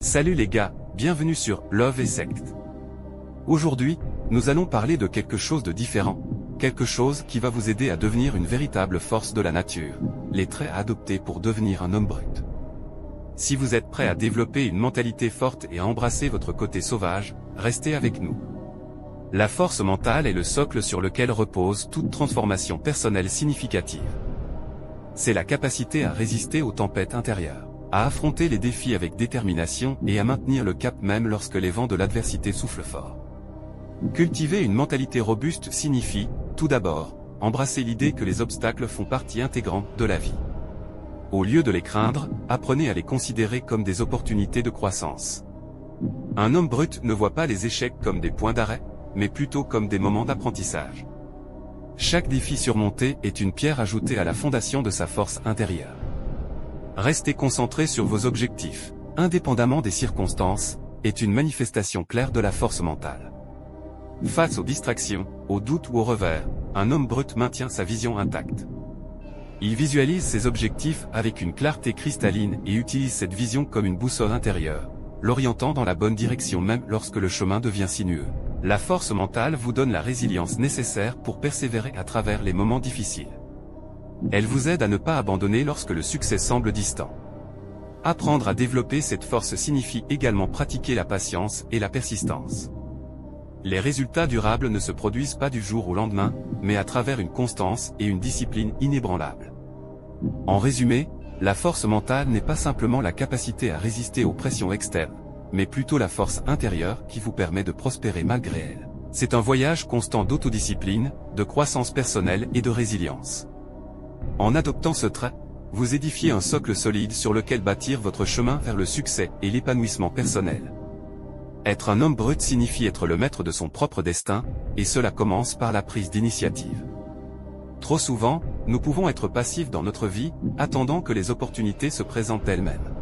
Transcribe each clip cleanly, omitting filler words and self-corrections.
Salut les gars, bienvenue sur Love et Secte. Aujourd'hui, nous allons parler de quelque chose de différent, quelque chose qui va vous aider à devenir une véritable force de la nature, les traits à adopter pour devenir un homme brut. Si vous êtes prêt à développer une mentalité forte et à embrasser votre côté sauvage, restez avec nous. La force mentale est le socle sur lequel repose toute transformation personnelle significative. C'est la capacité à résister aux tempêtes intérieures, à affronter les défis avec détermination et à maintenir le cap même lorsque les vents de l'adversité soufflent fort. Cultiver une mentalité robuste signifie, tout d'abord, embrasser l'idée que les obstacles font partie intégrante de la vie. Au lieu de les craindre, apprenez à les considérer comme des opportunités de croissance. Un homme brut ne voit pas les échecs comme des points d'arrêt, mais plutôt comme des moments d'apprentissage. Chaque défi surmonté est une pierre ajoutée à la fondation de sa force intérieure. Rester concentré sur vos objectifs, indépendamment des circonstances, est une manifestation claire de la force mentale. Face aux distractions, aux doutes ou aux revers, un homme brut maintient sa vision intacte. Il visualise ses objectifs avec une clarté cristalline et utilise cette vision comme une boussole intérieure, l'orientant dans la bonne direction même lorsque le chemin devient sinueux. La force mentale vous donne la résilience nécessaire pour persévérer à travers les moments difficiles. Elle vous aide à ne pas abandonner lorsque le succès semble distant. Apprendre à développer cette force signifie également pratiquer la patience et la persistance. Les résultats durables ne se produisent pas du jour au lendemain, mais à travers une constance et une discipline inébranlables. En résumé, la force mentale n'est pas simplement la capacité à résister aux pressions externes, mais plutôt la force intérieure qui vous permet de prospérer malgré elle. C'est un voyage constant d'autodiscipline, de croissance personnelle et de résilience. En adoptant ce trait, vous édifiez un socle solide sur lequel bâtir votre chemin vers le succès et l'épanouissement personnel. Être un homme brut signifie être le maître de son propre destin, et cela commence par la prise d'initiative. Trop souvent, nous pouvons être passifs dans notre vie, attendant que les opportunités se présentent d'elles-mêmes.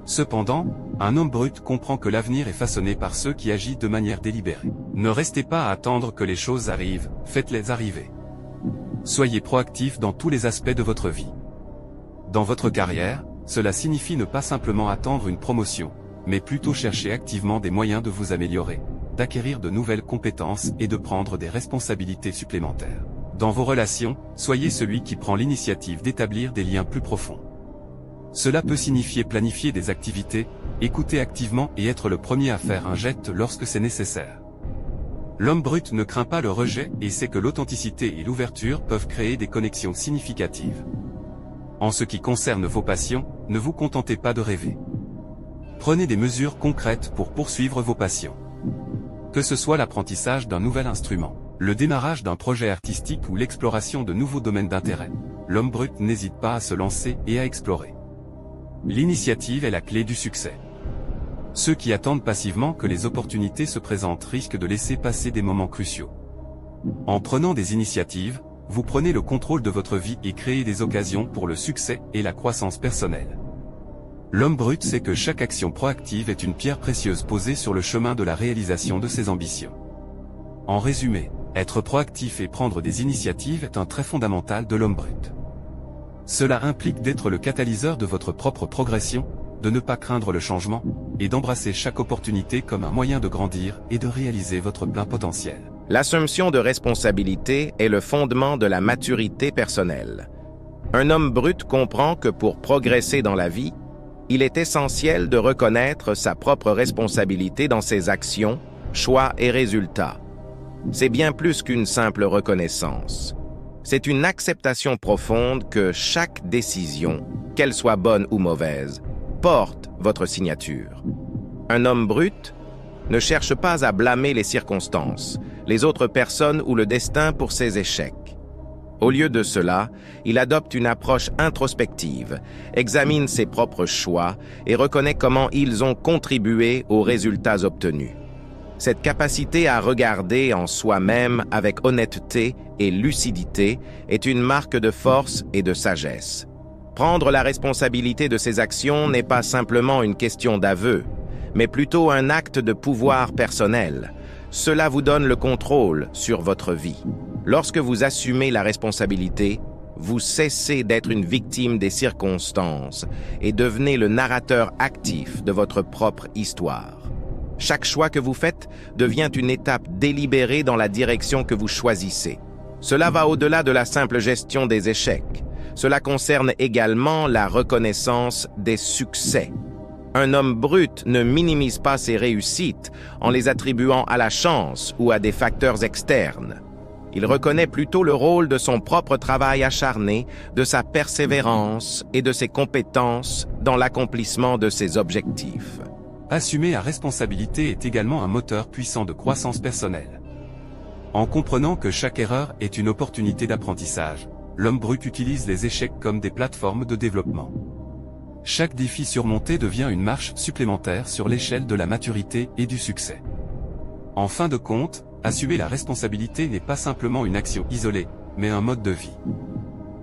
Cependant, un homme brut comprend que l'avenir est façonné par ceux qui agissent de manière délibérée. Ne restez pas à attendre que les choses arrivent, faites-les arriver. Soyez proactif dans tous les aspects de votre vie. Dans votre carrière, cela signifie ne pas simplement attendre une promotion, mais plutôt chercher activement des moyens de vous améliorer, d'acquérir de nouvelles compétences et de prendre des responsabilités supplémentaires. Dans vos relations, soyez celui qui prend l'initiative d'établir des liens plus profonds. Cela peut signifier planifier des activités, écouter activement et être le premier à faire un geste lorsque c'est nécessaire. L'homme brut ne craint pas le rejet et sait que l'authenticité et l'ouverture peuvent créer des connexions significatives. En ce qui concerne vos passions, ne vous contentez pas de rêver. Prenez des mesures concrètes pour poursuivre vos passions. Que ce soit l'apprentissage d'un nouvel instrument, le démarrage d'un projet artistique ou l'exploration de nouveaux domaines d'intérêt, l'homme brut n'hésite pas à se lancer et à explorer. L'initiative est la clé du succès. Ceux qui attendent passivement que les opportunités se présentent risquent de laisser passer des moments cruciaux. En prenant des initiatives, vous prenez le contrôle de votre vie et créez des occasions pour le succès et la croissance personnelle. L'homme brut sait que chaque action proactive est une pierre précieuse posée sur le chemin de la réalisation de ses ambitions. En résumé, être proactif et prendre des initiatives est un trait fondamental de l'homme brut. Cela implique d'être le catalyseur de votre propre progression, de ne pas craindre le changement, et d'embrasser chaque opportunité comme un moyen de grandir et de réaliser votre plein potentiel. L'assumption de responsabilité est le fondement de la maturité personnelle. Un homme brut comprend que pour progresser dans la vie, il est essentiel de reconnaître sa propre responsabilité dans ses actions, choix et résultats. C'est bien plus qu'une simple reconnaissance. C'est une acceptation profonde que chaque décision, qu'elle soit bonne ou mauvaise, porte votre signature. Un homme brut ne cherche pas à blâmer les circonstances, les autres personnes ou le destin pour ses échecs. Au lieu de cela, il adopte une approche introspective, examine ses propres choix et reconnaît comment ils ont contribué aux résultats obtenus. Cette capacité à regarder en soi-même avec honnêteté et lucidité est une marque de force et de sagesse. Prendre la responsabilité de ses actions n'est pas simplement une question d'aveu, mais plutôt un acte de pouvoir personnel. Cela vous donne le contrôle sur votre vie. Lorsque vous assumez la responsabilité, vous cessez d'être une victime des circonstances et devenez le narrateur actif de votre propre histoire. Chaque choix que vous faites devient une étape délibérée dans la direction que vous choisissez. Cela va au-delà de la simple gestion des échecs. Cela concerne également la reconnaissance des succès. Un homme brut ne minimise pas ses réussites en les attribuant à la chance ou à des facteurs externes. Il reconnaît plutôt le rôle de son propre travail acharné, de sa persévérance et de ses compétences dans l'accomplissement de ses objectifs. Assumer à responsabilité est également un moteur puissant de croissance personnelle. En comprenant que chaque erreur est une opportunité d'apprentissage, l'homme brut utilise les échecs comme des plateformes de développement. Chaque défi surmonté devient une marche supplémentaire sur l'échelle de la maturité et du succès. En fin de compte, assumer la responsabilité n'est pas simplement une action isolée, mais un mode de vie.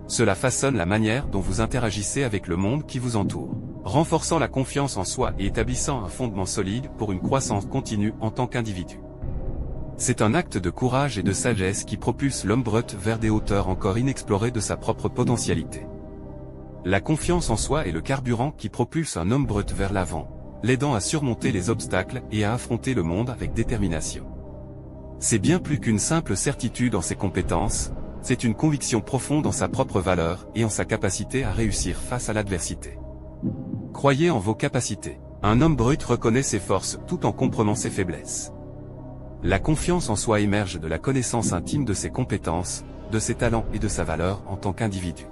Cela façonne la manière dont vous interagissez avec le monde qui vous entoure, renforçant la confiance en soi et établissant un fondement solide pour une croissance continue en tant qu'individu. C'est un acte de courage et de sagesse qui propulse l'homme brut vers des hauteurs encore inexplorées de sa propre potentialité. La confiance en soi est le carburant qui propulse un homme brut vers l'avant, l'aidant à surmonter les obstacles et à affronter le monde avec détermination. C'est bien plus qu'une simple certitude en ses compétences, c'est une conviction profonde en sa propre valeur et en sa capacité à réussir face à l'adversité. Croyez en vos capacités. Un homme brut reconnaît ses forces tout en comprenant ses faiblesses. La confiance en soi émerge de la connaissance intime de ses compétences, de ses talents et de sa valeur en tant qu'individu.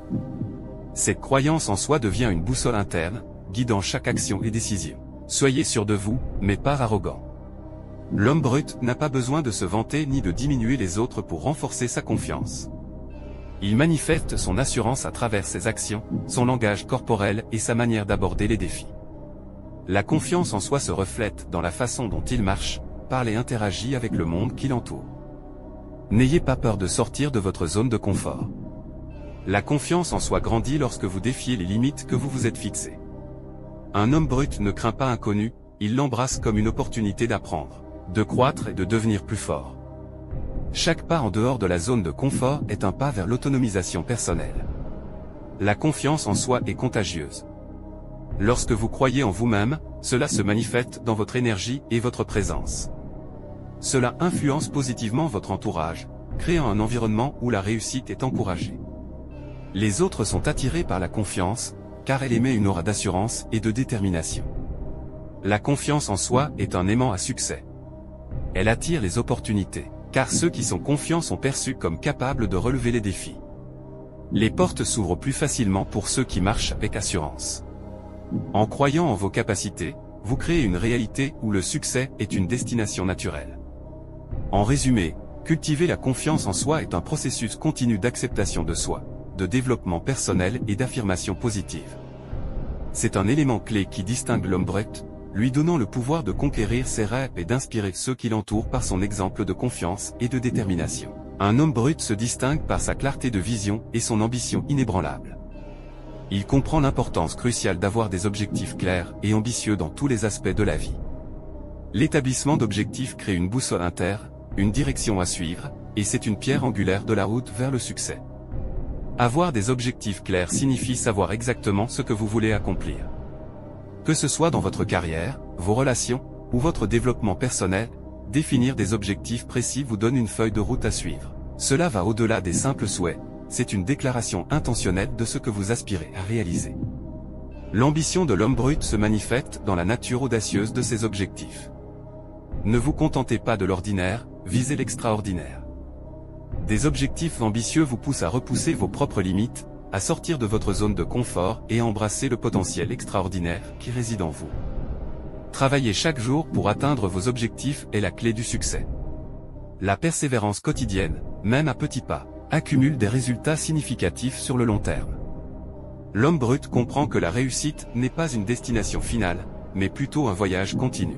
Cette croyance en soi devient une boussole interne, guidant chaque action et décision. Soyez sûr de vous, mais pas arrogant. L'homme brut n'a pas besoin de se vanter ni de diminuer les autres pour renforcer sa confiance. Il manifeste son assurance à travers ses actions, son langage corporel et sa manière d'aborder les défis. La confiance en soi se reflète dans la façon dont il marche, parle et interagit avec le monde qui l'entoure. N'ayez pas peur de sortir de votre zone de confort. La confiance en soi grandit lorsque vous défiez les limites que vous vous êtes fixées. Un homme brut ne craint pas l'inconnu, il l'embrasse comme une opportunité d'apprendre, de croître et de devenir plus fort. Chaque pas en dehors de la zone de confort est un pas vers l'autonomisation personnelle. La confiance en soi est contagieuse. Lorsque vous croyez en vous-même, cela se manifeste dans votre énergie et votre présence. Cela influence positivement votre entourage, créant un environnement où la réussite est encouragée. Les autres sont attirés par la confiance, car elle émet une aura d'assurance et de détermination. La confiance en soi est un aimant à succès. Elle attire les opportunités, car ceux qui sont confiants sont perçus comme capables de relever les défis. Les portes s'ouvrent plus facilement pour ceux qui marchent avec assurance. En croyant en vos capacités, vous créez une réalité où le succès est une destination naturelle. En résumé, cultiver la confiance en soi est un processus continu d'acceptation de soi, de développement personnel et d'affirmation positive. C'est un élément clé qui distingue l'homme brut, lui donnant le pouvoir de conquérir ses rêves et d'inspirer ceux qui l'entourent par son exemple de confiance et de détermination. Un homme brut se distingue par sa clarté de vision et son ambition inébranlable. Il comprend l'importance cruciale d'avoir des objectifs clairs et ambitieux dans tous les aspects de la vie. L'établissement d'objectifs crée une boussole interne, une direction à suivre, et c'est une pierre angulaire de la route vers le succès. Avoir des objectifs clairs signifie savoir exactement ce que vous voulez accomplir. Que ce soit dans votre carrière, vos relations, ou votre développement personnel, définir des objectifs précis vous donne une feuille de route à suivre. Cela va au-delà des simples souhaits, c'est une déclaration intentionnelle de ce que vous aspirez à réaliser. L'ambition de l'homme brut se manifeste dans la nature audacieuse de ses objectifs. Ne vous contentez pas de l'ordinaire, visez l'extraordinaire. Des objectifs ambitieux vous poussent à repousser vos propres limites, à sortir de votre zone de confort et à embrasser le potentiel extraordinaire qui réside en vous. Travailler chaque jour pour atteindre vos objectifs est la clé du succès. La persévérance quotidienne, même à petits pas, accumule des résultats significatifs sur le long terme. L'homme brut comprend que la réussite n'est pas une destination finale, mais plutôt un voyage continu.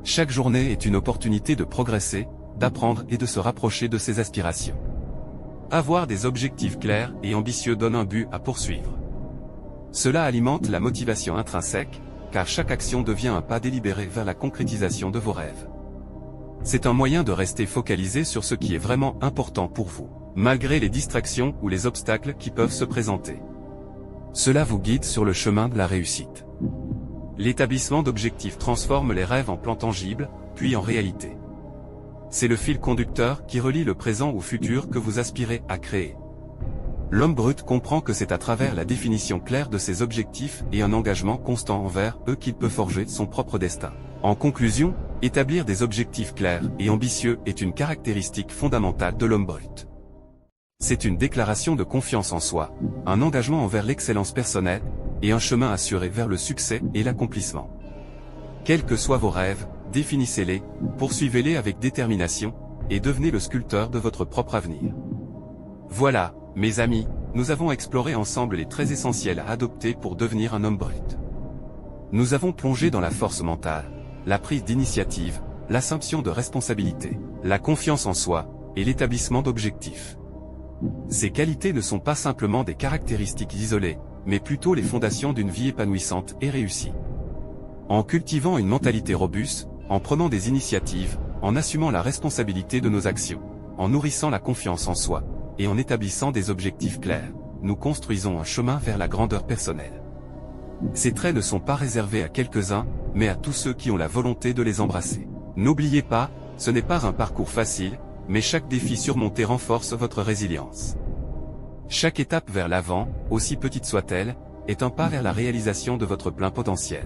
Chaque journée est une opportunité de progresser, d'apprendre et de se rapprocher de ses aspirations. Avoir des objectifs clairs et ambitieux donne un but à poursuivre. Cela alimente la motivation intrinsèque, car chaque action devient un pas délibéré vers la concrétisation de vos rêves. C'est un moyen de rester focalisé sur ce qui est vraiment important pour vous. malgré les distractions ou les obstacles qui peuvent se présenter. Cela vous guide sur le chemin de la réussite. L'établissement d'objectifs transforme les rêves en plans tangibles, puis en réalité. C'est le fil conducteur qui relie le présent au futur que vous aspirez à créer. L'homme brut comprend que c'est à travers la définition claire de ses objectifs et un engagement constant envers eux qu'il peut forger son propre destin. En conclusion, établir des objectifs clairs et ambitieux est une caractéristique fondamentale de l'homme brut. C'est une déclaration de confiance en soi, un engagement envers l'excellence personnelle, et un chemin assuré vers le succès et l'accomplissement. Quels que soient vos rêves, définissez-les, poursuivez-les avec détermination, et devenez le sculpteur de votre propre avenir. Voilà, mes amis, nous avons exploré ensemble les traits essentiels à adopter pour devenir un homme brut. Nous avons plongé dans la force mentale, la prise d'initiative, l'assumption de responsabilité, la confiance en soi, et l'établissement d'objectifs. Ces qualités ne sont pas simplement des caractéristiques isolées, mais plutôt les fondations d'une vie épanouissante et réussie. En cultivant une mentalité robuste, en prenant des initiatives, en assumant la responsabilité de nos actions, en nourrissant la confiance en soi, et en établissant des objectifs clairs, nous construisons un chemin vers la grandeur personnelle. Ces traits ne sont pas réservés à quelques-uns, mais à tous ceux qui ont la volonté de les embrasser. N'oubliez pas, ce n'est pas un parcours facile, mais chaque défi surmonté renforce votre résilience. Chaque étape vers l'avant, aussi petite soit-elle, est un pas vers la réalisation de votre plein potentiel.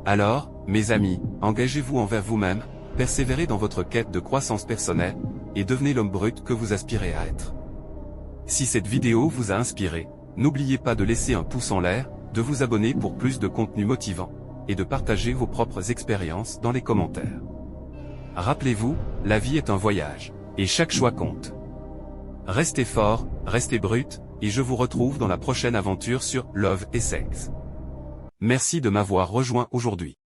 Alors, mes amis, engagez-vous envers vous-même, persévérez dans votre quête de croissance personnelle, et devenez l'homme brut que vous aspirez à être. Si cette vidéo vous a inspiré, n'oubliez pas de laisser un pouce en l'air, de vous abonner pour plus de contenu motivant, et de partager vos propres expériences dans les commentaires. Rappelez-vous, la vie est un voyage, et chaque choix compte. Restez fort, restez brut, et je vous retrouve dans la prochaine aventure sur Love et Sex. Merci de m'avoir rejoint aujourd'hui.